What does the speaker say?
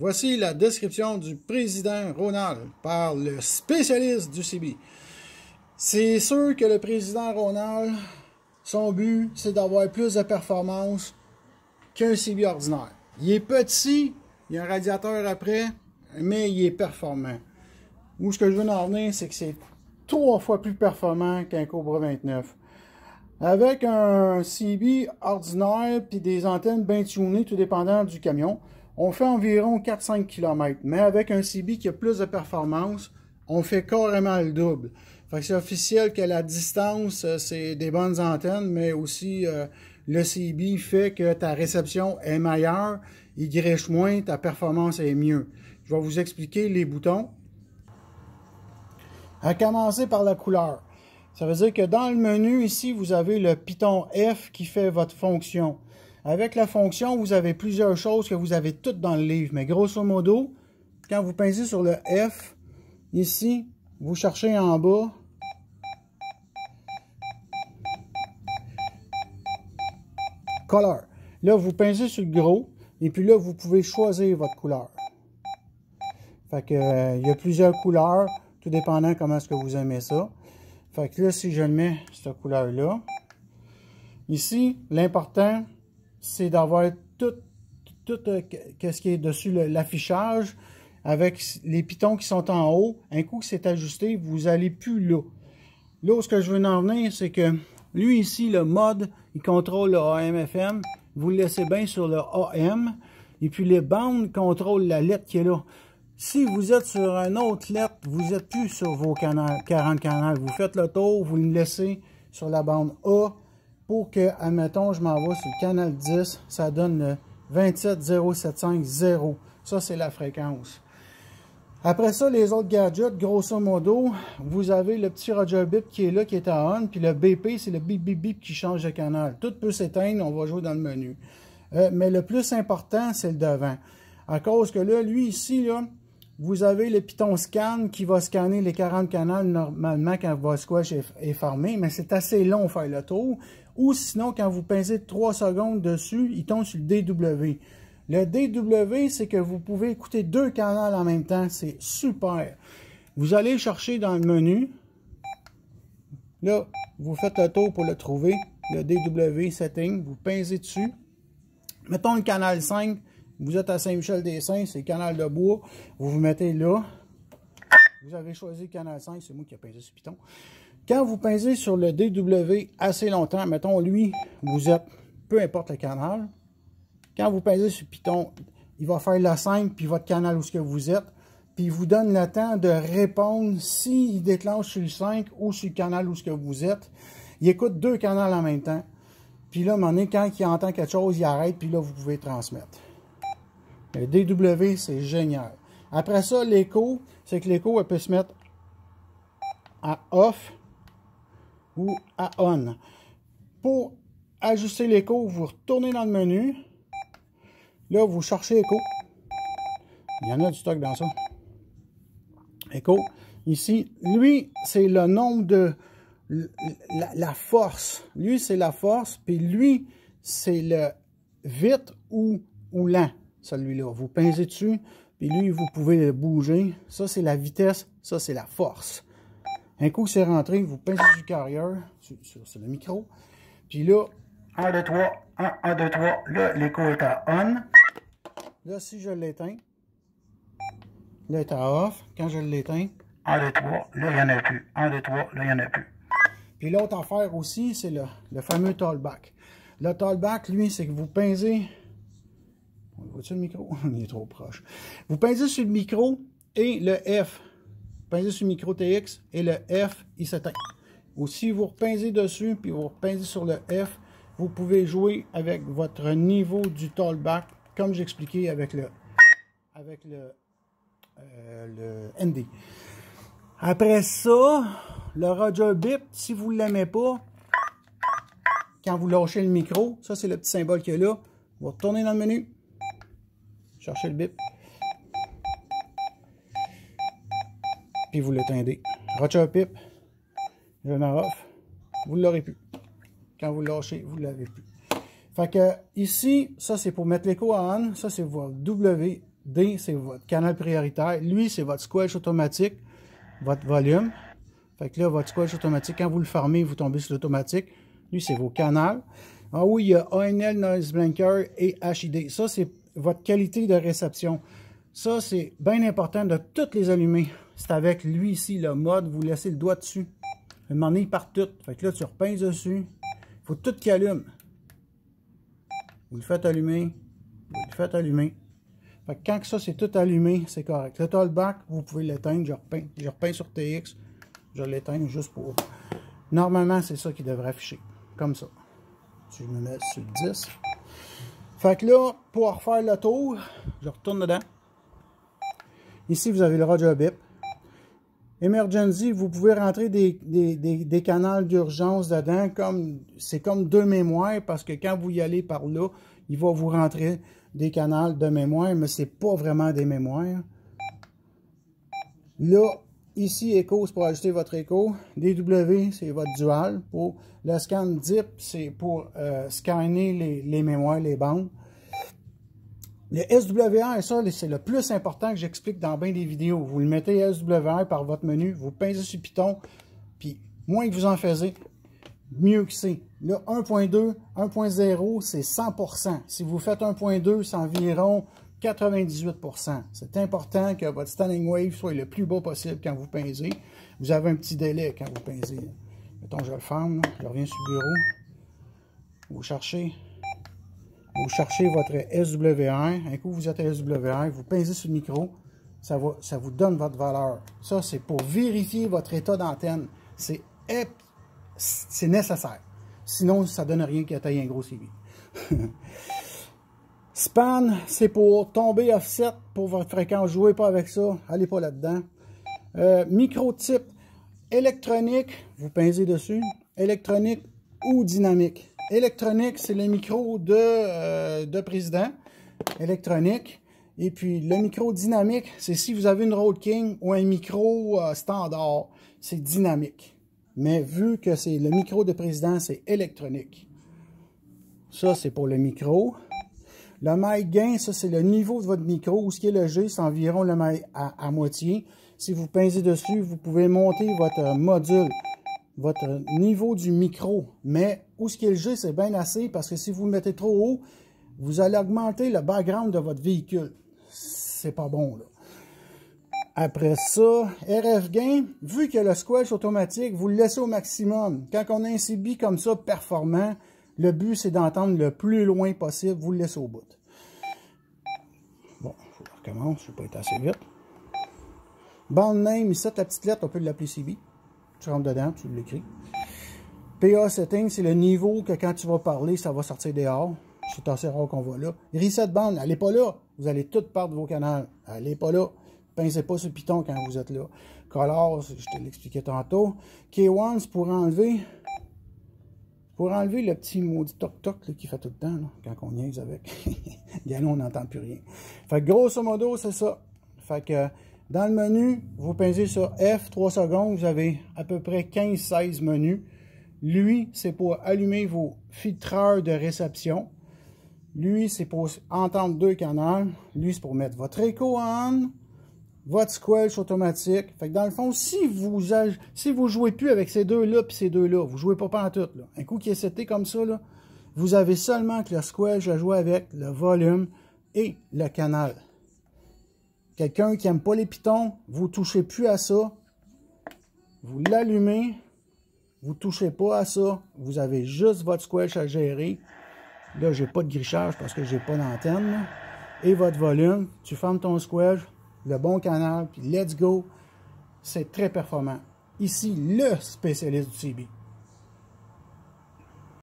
Voici la description du président Ronald par le spécialiste du CB. C'est sûr que le président Ronald, son but, c'est d'avoir plus de performance qu'un CB ordinaire. Il est petit, il y a un radiateur après, mais il est performant. Où ce que je veux en venir, c'est que c'est 3 fois plus performant qu'un Cobra 29. Avec un CB ordinaire puis des antennes bien tunées, tout dépendant du camion, on fait environ 4-5 km. Mais avec un CB qui a plus de performance, on fait carrément le double. Fait que c'est officiel que la distance, c'est des bonnes antennes, mais aussi le CB fait que ta réception est meilleure, il griche moins, ta performance est mieux. Je vais vous expliquer les boutons. À commencer par la couleur. Ça veut dire que dans le menu, ici, vous avez le piton F qui fait votre fonction. Avec la fonction, vous avez plusieurs choses que vous avez toutes dans le livre. Mais grosso modo, quand vous pincez sur le F, ici, vous cherchez en bas. Color. Là, vous pincez sur le gros. Et puis là, vous pouvez choisir votre couleur. Fait que, il y a plusieurs couleurs, tout dépendant comment est-ce que vous aimez ça. Fait que là, si je mets cette couleur-là, ici, l'important, c'est d'avoir tout ce qui est dessus, l'affichage, avec les pitons qui sont en haut. Un coup que c'est ajusté, vous n'allez plus là. Là, ce que je veux en venir, c'est que lui, ici, le mode, il contrôle le AM/FM. Vous le laissez bien sur le AM. Et puis, les bandes contrôlent la lettre qui est là. Si vous êtes sur un autre lettre, vous n'êtes plus sur vos 40 canaux. Vous faites le tour, vous le laissez sur la bande A pour que, admettons, je m'en vais sur le canal 10, ça donne le 27075. Ça, c'est la fréquence. Après ça, les autres gadgets, grosso modo, vous avez le petit Roger Bip qui est là, qui est à on, puis le BP, c'est le bip bip bip qui change de canal. Tout peut s'éteindre, on va jouer dans le menu. Mais le plus important, c'est le devant. À cause que là, lui ici, là, vous avez le piton scan qui va scanner les 40 canaux normalement quand votre squash est fermé, mais c'est assez long faire le tour. Ou sinon, quand vous pincez 3 secondes dessus, il tombe sur le DW. Le DW, c'est que vous pouvez écouter 2 canaux en même temps. C'est super. Vous allez chercher dans le menu. Là, vous faites le tour pour le trouver. Le DW Setting, vous pincez dessus. Mettons le canal 5. Vous êtes à Saint-Michel-des-Saints, c'est le canal de bois. Vous vous mettez là. Vous avez choisi le canal 5, c'est moi qui ai pincé sur Python. Quand vous pincez sur le DW assez longtemps, mettons lui, vous êtes, peu importe le canal. Quand vous pincez sur Python, il va faire la 5, puis votre canal où ce que vous êtes. Puis il vous donne le temps de répondre s'il déclenche sur le 5 ou sur le canal où ce que vous êtes. Il écoute 2 canaux en même temps. Puis là, à un moment donné, quand il entend quelque chose, il arrête, puis là, vous pouvez transmettre. Le DW, c'est génial. Après ça, l'écho, c'est que l'écho, elle peut se mettre à off ou à on. Pour ajuster l'écho, vous retournez dans le menu. Là, vous cherchez écho. Il y en a du stock dans ça. Écho. Ici, lui, c'est le nombre de... la force. Lui, c'est la force. Puis lui, c'est le vite ou lent. Celui-là, vous pincez dessus, puis lui, vous pouvez le bouger. Ça, c'est la vitesse, ça, c'est la force. Un coup que c'est rentré, vous pincez sur le carrière, sur le micro. Puis là, 1, 2, 3, 1, 2, 3. Là, l'écho est à on. Là, si je l'éteins, là, il est à off. Quand je l'éteins, 1, 2, 3, là, il n'y en a plus. 1, 2, 3, là, il n'y en a plus. Puis l'autre affaire aussi, c'est le fameux talkback. Le talkback, lui, c'est que vous pincez... Vois-tu le micro? Il est trop proche. Vous pincez sur le micro et le F. Vous pincez sur le micro TX et le F, il s'éteint. Ou si vous repincez dessus, puis vous repincez sur le F, vous pouvez jouer avec votre niveau du talkback, comme j'expliquais avec le ND. Après ça, le Roger Bip, si vous ne l'aimez pas, quand vous lâchez le micro, ça c'est le petit symbole qu'il y a là, vous retournez dans le menu. Cherchez le bip. Puis vous l'éteindez. Roger Pip. Je mets off. Vous ne l'aurez plus. Quand vous le lâchez, vous ne l'avez plus. Fait que ici, ça c'est pour mettre l'écho à on. Ça c'est votre W D, c'est votre canal prioritaire. Lui, c'est votre squelch automatique, votre volume. Fait que là, votre squelch automatique, quand vous le fermez, vous tombez sur l'automatique. Lui, c'est vos canaux. En haut, il y a ANL, Noise Blanker et HID. Ça, c'est votre qualité de réception. Ça, c'est bien important de toutes les allumer. C'est avec lui ici, le mode, vous laissez le doigt dessus. À un moment donné, il part tout. Fait que là, tu repinces dessus. Il faut tout qu'il allume. Vous le faites allumer. Vous le faites allumer. Fait que quand ça, c'est tout allumé, c'est correct. Le tollback, vous pouvez l'éteindre. Je repeins. Je repeins sur TX. Je l'éteins juste pour... Normalement, c'est ça qui devrait afficher. Comme ça. Si je me mets sur le 10. Fait que là, pour refaire le tour, je retourne dedans. Ici, vous avez le radio bip. Emergency, vous pouvez rentrer des canaux d'urgence dedans. C'est comme deux mémoires parce que quand vous y allez par là, il va vous rentrer des canaux de mémoire, mais c'est pas vraiment des mémoires. Là, ici, Echo, c'est pour ajouter votre Echo. DW, c'est votre dual. Pour le scan DIP, c'est pour scanner les mémoires, les bandes. Le SWR, ça, c'est le plus important que j'explique dans bien des vidéos. Vous le mettez SWR par votre menu, vous pincez sur Python, puis moins que vous en faisiez, mieux que c'est. Là, 1.2, 1.0, c'est 100%. Si vous faites 1.2, c'est environ 98%. C'est important que votre standing wave soit le plus bas possible quand vous pincez. Vous avez un petit délai quand vous pincez. Mettons, je le ferme, là. Je reviens sur le bureau. Vous cherchez votre SWR. Un coup, vous êtes à SWR, vous pincez sur le micro, ça vous donne votre valeur. Ça, c'est pour vérifier votre état d'antenne. C'est nécessaire. Sinon, ça ne donne rien qui attaque un gros CV. Span, c'est pour tomber offset pour votre fréquence. Jouez pas avec ça. Allez pas là-dedans. Micro type électronique, vous pincez dessus. Électronique ou dynamique. Électronique, c'est le micro de président. Électronique. Et puis, le micro dynamique, c'est si vous avez une Rode King ou un micro standard. C'est dynamique. Mais vu que c'est le micro de président, c'est électronique. Ça, c'est pour le micro. Le mic gain, ça, c'est le niveau de votre micro. Où ce qui est le G, c'est environ le mic à moitié. Si vous pincez dessus, vous pouvez monter votre module, votre niveau du micro. Mais où ce qui est le G, c'est bien assez parce que si vous le mettez trop haut, vous allez augmenter le background de votre véhicule. C'est pas bon, là. Après ça, RF gain, vu que le squelch automatique, vous le laissez au maximum. Quand on a un CB comme ça, performant, le but, c'est d'entendre le plus loin possible. Vous le laissez au bout. Bon, je recommence. Je ne vais pas être assez vite. Band name, ici, la petite lettre, on peut l'appeler CB. Tu rentres dedans, tu l'écris. PA setting, c'est le niveau que quand tu vas parler, ça va sortir dehors. C'est assez rare qu'on va là. Reset band, elle n'est pas là. Vous allez tout perdre vos canaux. Elle n'est pas là. Pincez pas sur Python quand vous êtes là. Color, je te l'expliquais tantôt. K1, c'est pour enlever le petit maudit toc-toc qui fait tout le temps, là, quand on niaise avec. Là, on n'entend plus rien. Fait que grosso modo, c'est ça. Fait que dans le menu, vous pincez sur F, 3 secondes, vous avez à peu près 15-16 menus. Lui, c'est pour allumer vos filtreurs de réception. Lui, c'est pour entendre deux canaux. Lui, c'est pour mettre votre écho on. Votre squelch automatique. Fait que dans le fond, si vous jouez plus avec ces deux-là puis ces deux-là, vous jouez pas pantoute, là. Un coup qui est seté comme ça, là, vous avez seulement que le squelch à jouer avec, le volume et le canal. Quelqu'un qui n'aime pas les pitons, vous touchez plus à ça. Vous l'allumez. Vous touchez pas à ça. Vous avez juste votre squelch à gérer. Là, j'ai pas de grichage parce que j'ai pas d'antenne. Et votre volume. Tu fermes ton squelch. Le bon canal, puis let's go, c'est très performant. Ici, le spécialiste du CB.